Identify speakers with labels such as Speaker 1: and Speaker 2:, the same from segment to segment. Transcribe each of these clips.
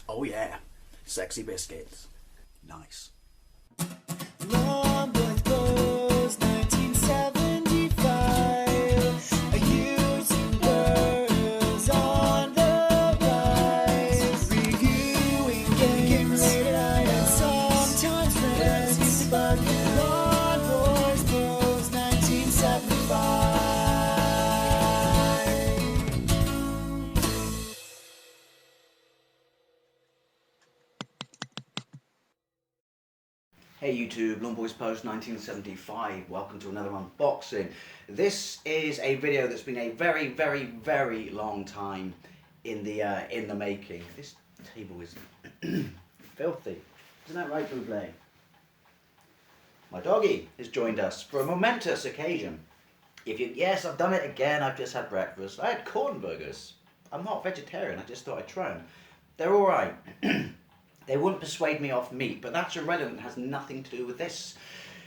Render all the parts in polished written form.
Speaker 1: Oh yeah, sexy biscuits. Nice.
Speaker 2: Long boy clothes, 1975. A YouTuber's on the rise. Reviewing games late at night and sometimes friends used to bug you. Long boys clothes, 1975.
Speaker 1: Hey YouTube, Lawn Boys Post 1975. Welcome to another unboxing. This is a video that's been a very, very, very long time in the making. This table is filthy. Isn't that right, Buble? My doggy has joined us for a momentous occasion. Yes, I've done it again. I've just had breakfast. I had corn burgers. I'm not vegetarian. I just thought I'd try them. They're all right. They wouldn't persuade me off meat, but that's irrelevant. It has nothing to do with this.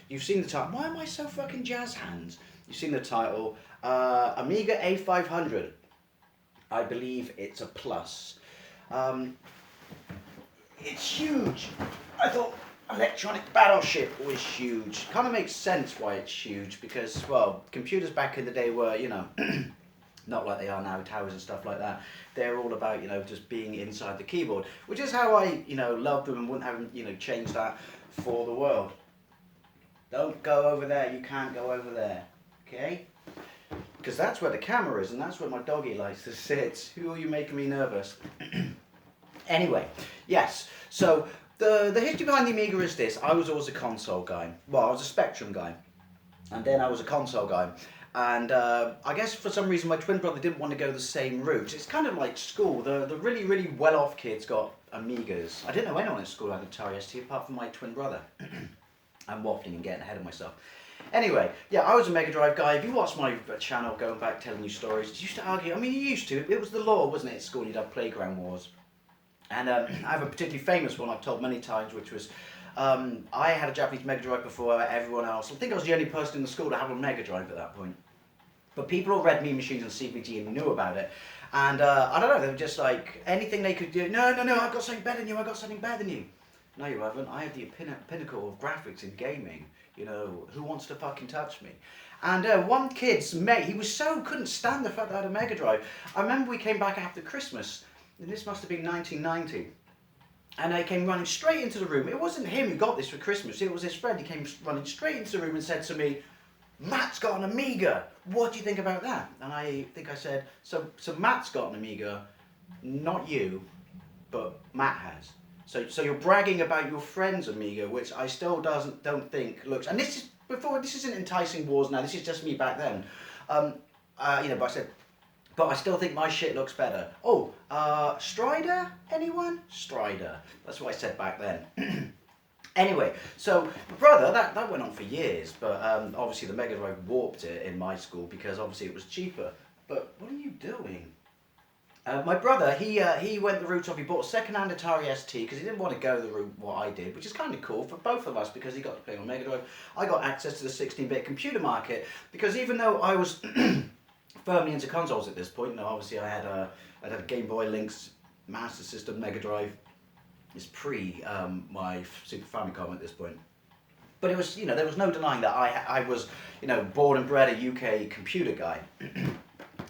Speaker 1: You've seen the title. Why am I so fucking jazz hands? You've seen the title. Amiga A500. I believe it's a plus. It's huge. I thought electronic battleship was huge. Kind of makes sense why it's huge because, well, computers back in the day were, you know, not like they are now, towers and stuff like that. They're all about, you know, just being inside the keyboard, which is how I, you know, love them and wouldn't have, you know, changed that for the world. Don't go over there, you can't go over there, okay? Because that's where the camera is and that's where my doggy likes to sit. Who are you making me nervous? Anyway, yes, so the history behind the Amiga is this. I was always a console guy. Well, I was a Spectrum guy. And then I was a console guy. And I guess for some reason my twin brother didn't want to go the same route. It's kind of like school. The really, really well-off kids got Amigas. I didn't know anyone at school had an Atari ST apart from my twin brother. I'm waffling and getting ahead of myself. Anyway, yeah, I was a Mega Drive guy. If you watch my channel going back telling you stories, you used to argue. I mean, you used to. It was the law, wasn't it, at school? You'd have playground wars. And I have a particularly famous one I've told many times, which was I had a Japanese Mega Drive before everyone else. I think I was the only person in the school to have a Mega Drive at that point. But people all read Mean Machines and CBG and knew about it. And I don't know, they were just like, anything they could do, no, I've got something better than you, I've got something better than you. No, you haven't. I have the pinnacle of graphics in gaming. You know, who wants to fucking touch me? And one kid's mate, he was couldn't stand the fact that I had a Mega Drive. I remember we came back after Christmas, and this must have been 1990. And he came running straight into the room. It wasn't him who got this for Christmas, it was his friend. He came running straight into the room and said to me, Matt's got an Amiga. What do you think about that? And I think I said, so Matt's got an Amiga, not you, but Matt has. So you're bragging about your friend's Amiga, which I still don't think looks. And this isn't enticing wars now. This is just me back then. You know, but I said, but I still think my shit looks better. Oh, Strider? Anyone? Strider. That's what I said back then. Anyway, so my brother, that went on for years, but obviously the Mega Drive warped it in my school because obviously it was cheaper. But what are you doing? My brother, he went the route of, he bought a second-hand Atari ST because he didn't want to go the route what I did, which is kind of cool for both of us because he got to play on Mega Drive. I got access to the 16-bit computer market because even though I was firmly into consoles at this point, you know, obviously I had a Game Boy Lynx Master System Mega Drive. It's pre my Super Famicom at this point. But it was, you know, there was no denying that I was, you know, born and bred a UK computer guy.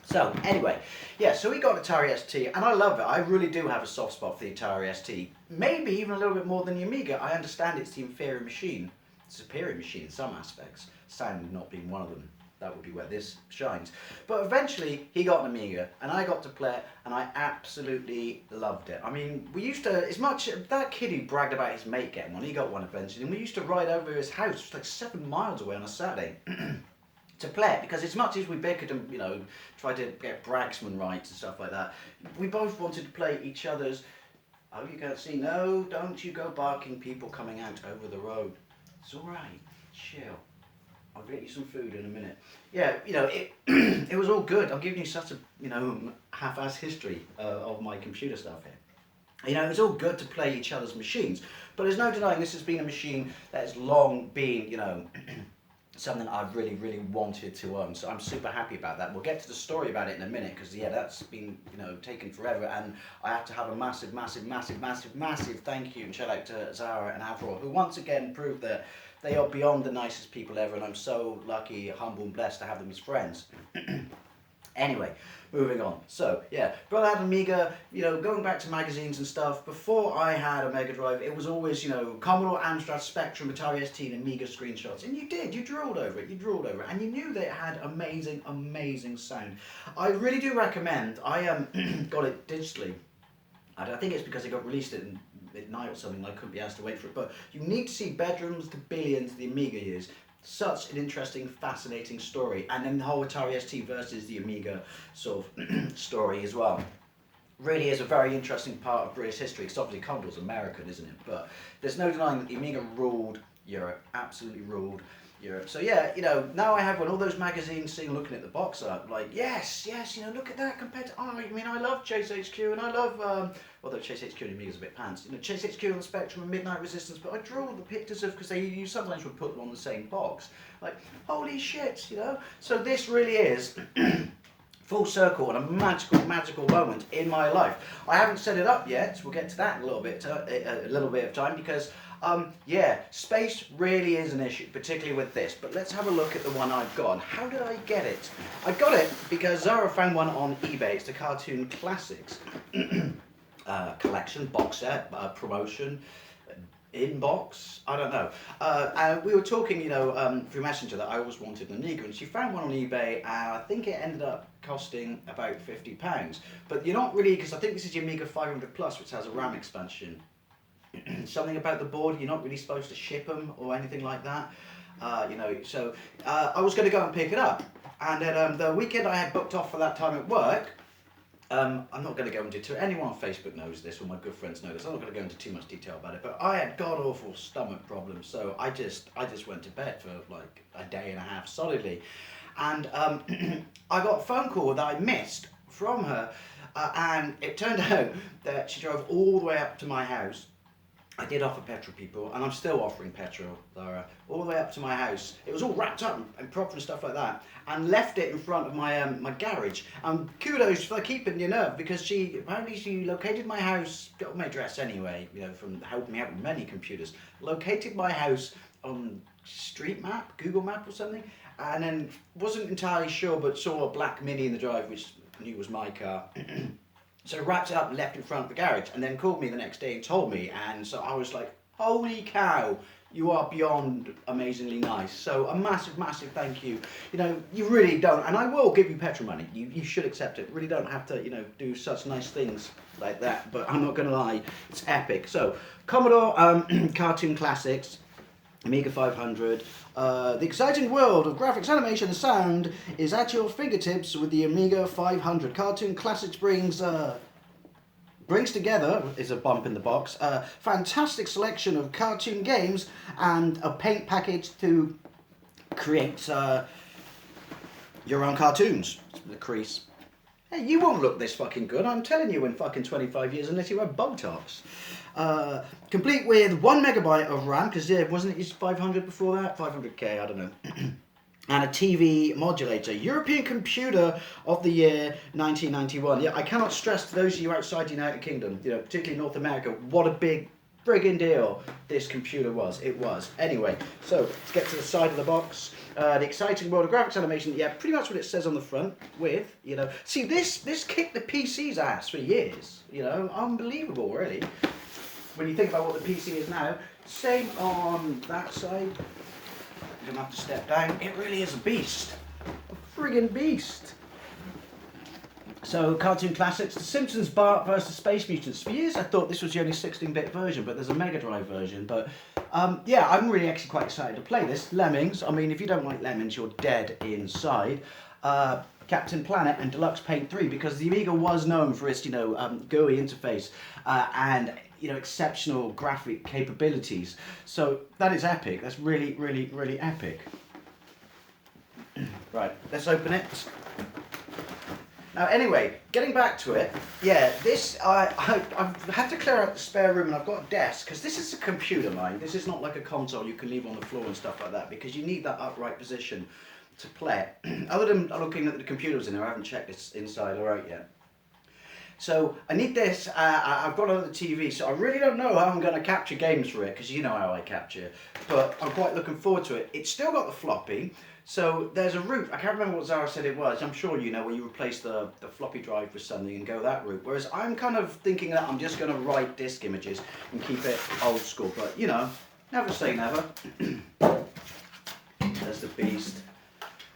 Speaker 1: So, anyway, yeah, so we got Atari ST, and I love it. I really do have a soft spot for the Atari ST. Maybe even a little bit more than the Amiga. I understand it's the inferior machine, superior machine in some aspects, sound not being one of them. That would be where this shines. But eventually, he got an Amiga, and I got to play it, and I absolutely loved it. I mean, we used to, as much, that kid who bragged about his mate getting one, he got one eventually, and we used to ride over his house, it was like 7 miles away on a Saturday, to play it, because as much as we bickered and, you know, tried to get Bragsman rights and stuff like that, we both wanted to play each other's, oh, you can't see, no, don't you go barking, people coming out over the road. It's alright, chill. I'll get you some food in a minute. Yeah, you know, it was all good. I'm giving you such a, you know, half-ass history of my computer stuff here. You know, it was all good to play each other's machines, but there's no denying this has been a machine that has long been, you know, something I've really, really wanted to own. So I'm super happy about that. We'll get to the story about it in a minute, because yeah, that's been, you know, taken forever, and I have to have a massive, massive, massive, massive, massive thank you and shout out to Zara and Avril, who once again proved that they are beyond the nicest people ever, and I'm so lucky, humble and blessed to have them as friends. Anyway, moving on. So, yeah, brother had an Amiga, you know, going back to magazines and stuff, before I had a Mega Drive, it was always, you know, Commodore, Amstrad, Spectrum, Atari ST, and Amiga screenshots. And you drooled over it, and you knew that it had amazing, amazing sound. I really do recommend, I got it digitally. I think it's because it got released at midnight or something, I couldn't be asked to wait for it, but you need to see Bedrooms to Billions, the Amiga years. Such an interesting, fascinating story, and then the whole Atari ST versus the Amiga sort of story as well. Really is a very interesting part of British history, because obviously Commodore's American, isn't it? But there's no denying that the Amiga ruled Europe, absolutely ruled Europe. So yeah, you know, now I have one, all those magazines seeing, looking at the box art, like, yes, you know, look at that compared to, oh, I mean, I love Chase HQ, and I love, although Chase HQ and Amiga's a bit pants, you know, Chase HQ on the Spectrum and Midnight Resistance, but I draw all the pictures of, because you sometimes would put them on the same box, like, holy shit, you know? So this really is full circle and a magical, magical moment in my life. I haven't set it up yet, we'll get to that in a little bit of time, because yeah, space really is an issue, particularly with this, but let's have a look at the one I've got. How did I get it? I got it because Zara found one on eBay. It's the Cartoon Classics collection, box set, promotion, inbox, I don't know. And we were talking, you know, through Messenger, that I always wanted an Amiga, and she found one on eBay, and I think it ended up costing about £50. But you're not really, because I think this is your Amiga 500 Plus, which has a RAM expansion. Something about the board, you're not really supposed to ship them or anything like that, you know, so I was going to go and pick it up, and then the weekend I had booked off for that time at work, I'm not going to go into anyone on Facebook knows this, or my good friends know this, I'm not going to go into too much detail about it, but I had god-awful stomach problems, so I just went to bed for like a day and a half solidly, and I got a phone call that I missed from her, and it turned out that she drove all the way up to my house. I did offer petrol, people, and I'm still offering petrol, Lara, all the way up to my house. It was all wrapped up and proper and stuff like that, and left it in front of my my garage. And kudos for keeping your nerve, because she located my house, got my address anyway, you know, from helping me out with many computers. Located my house on Street Map, Google Map or something, and then wasn't entirely sure, but saw a black Mini in the drive, which I knew was my car. So wrapped it up and left in front of the garage, and then called me the next day and told me, and so I was like, holy cow, you are beyond amazingly nice. So a massive, massive thank you. You know, you really don't, and I will give you petrol money, you should accept it. Really don't have to, you know, do such nice things like that, but I'm not going to lie, it's epic. So, Commodore Cartoon Classics, Amiga 500, the exciting world of graphics, animation, and sound is at your fingertips with the Amiga 500. Cartoon Classics brings together, is a bump in the box, a fantastic selection of cartoon games and a paint package to create your own cartoons. The crease. Hey, you won't look this fucking good, I'm telling you, in fucking 25 years, unless you have Botox. Complete with 1 megabyte of RAM, because yeah, wasn't it 500 before that? 500k, I don't know. And a TV modulator. European Computer of the Year 1991. Yeah, I cannot stress to those of you outside the United Kingdom, you know, particularly North America, what a big friggin' deal this computer was. It was. Anyway, so let's get to the side of the box. The exciting world of graphics animation. Yeah, pretty much what it says on the front. With, you know, see, this kicked the PC's ass for years. You know, unbelievable, really. When you think about what the PC is now, same on that side. You're gonna have to step down. It really is a beast. A friggin' beast. So, Cartoon Classics, The Simpsons, Bart vs. Space Mutants. For years I thought this was the only 16-bit version, but there's a Mega Drive version. But yeah, I'm really actually quite excited to play this. Lemmings, I mean, if you don't like Lemmings, you're dead inside. Captain Planet and Deluxe Paint 3, because the Amiga was known for its, you know, GUI interface and, you know, exceptional graphic capabilities. So that is epic. That's really, really, really epic. Right, let's open it. Now, anyway, getting back to it, yeah, this, I've had to clear out the spare room and I've got a desk, because this is a computer, mind. This is not like a console you can leave on the floor and stuff like that, because you need that upright position to play it. Other than looking at the computers in there, I haven't checked it's inside all right yet. So I need this, I've got another TV, so I really don't know how I'm going to capture games for it, because you know how I capture, but I'm quite looking forward to it. It's still got the floppy, so there's a route, I can't remember what Zara said it was, I'm sure you know, where you replace the floppy drive with something and go that route, whereas I'm kind of thinking that I'm just going to write disk images and keep it old school, but you know, never say never. There's the beast.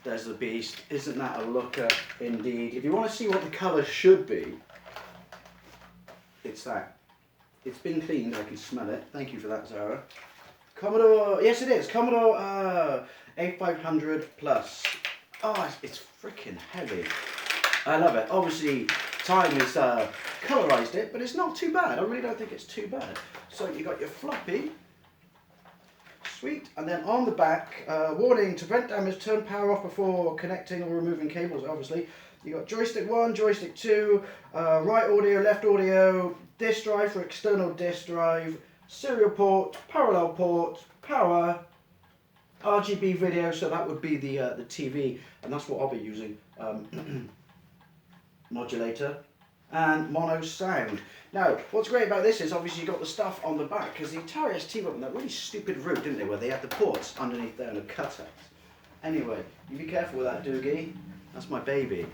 Speaker 1: There's the beast. Isn't that a looker indeed? If you want to see what the colour should be, it's that. It's been cleaned, I can smell it. Thank you for that, Zara. Commodore, yes it is, Commodore A500 Plus. Oh, it's freaking heavy. I love it. Obviously, time has colorized it, but it's not too bad. I really don't think it's too bad. So you got your floppy. Sweet. And then on the back, warning, to prevent damage, turn power off before connecting or removing cables, obviously. You got joystick 1, joystick 2, right audio, left audio, disk drive for external disk drive, serial port, parallel port, power, RGB video, so that would be the TV, and that's what I'll be using, modulator, and mono sound. Now, what's great about this is obviously you got the stuff on the back, because the Atari ST went on that really stupid route, didn't they, where they had the ports underneath there and the cutouts. Anyway, you be careful with that, Doogie. That's my baby.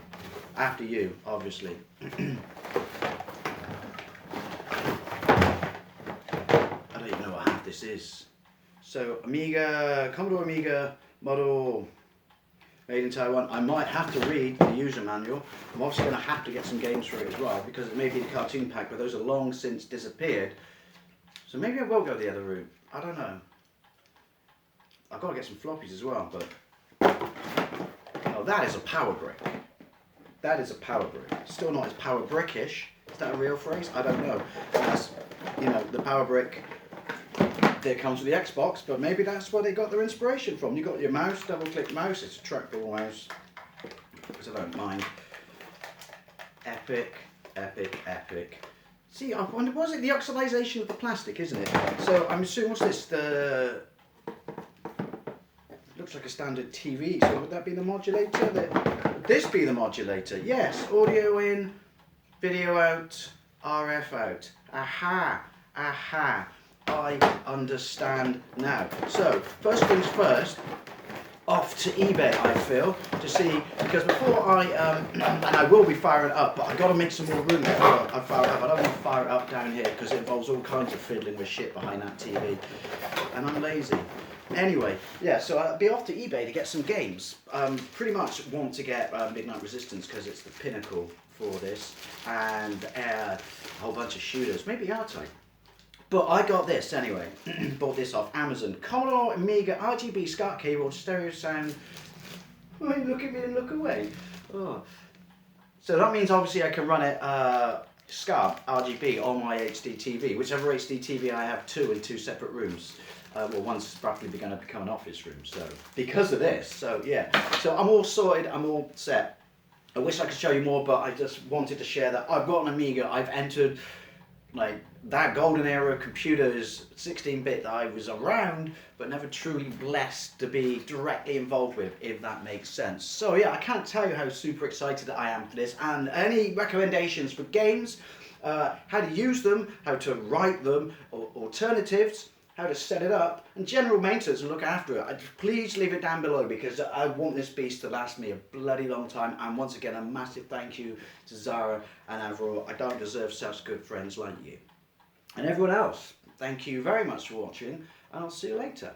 Speaker 1: After you, obviously. I don't even know what half this is. So, Amiga, Commodore Amiga model made in Taiwan. I might have to read the user manual. I'm obviously going to have to get some games for it as well, because it may be the cartoon pack, but those are long since disappeared. So maybe I will go the other route. I don't know. I've got to get some floppies as well, but... Oh, that is a power brick. That is a power brick. Still not as power brickish. Is that a real phrase? I don't know. That's, you know, the power brick that comes with the Xbox, but maybe that's where they got their inspiration from. You got your mouse, double click mouse, it's a trackball mouse, because I don't mind. Epic, epic, epic. See, I wonder, was it the oxidization of the plastic, isn't it? So I'm assuming, what's this? The looks like a standard TV, so would that be the modulator? Would this be the modulator? Yes, audio in, video out, RF out. Aha, aha, I understand now. So, first things first, off to eBay, I feel, to see, because before I, and I will be firing it up, but I've got to make some more room before I fire it up. I don't want to fire it up down here, because it involves all kinds of fiddling with shit behind that TV, and I'm lazy. Anyway, yeah, so I'll be off to eBay to get some games. Pretty much want to get Midnight Resistance, because it's the pinnacle for this, and a whole bunch of shooters, maybe R-Type. But I got this anyway, bought this off Amazon. Commodore Amiga RGB SCART cable, stereo sound. Oh, look at me and look away. Oh. So that means obviously I can run it SCART RGB on my HD TV, whichever HD TV I have two in two separate rooms. Well, one's roughly going to become an office room, so because of this, so yeah. So I'm all sorted, I'm all set. I wish I could show you more, but I just wanted to share that I've got an Amiga. I've entered like that golden era of computers, 16-bit, that I was around, but never truly blessed to be directly involved with, if that makes sense. So yeah, I can't tell you how super excited I am for this, and any recommendations for games, how to use them, how to write them, or alternatives, how to set it up, and general maintenance and look after it, please leave it down below, because I want this beast to last me a bloody long time. And once again, a massive thank you to Zara and Avril. I don't deserve such good friends like you. And everyone else, thank you very much for watching, and I'll see you later.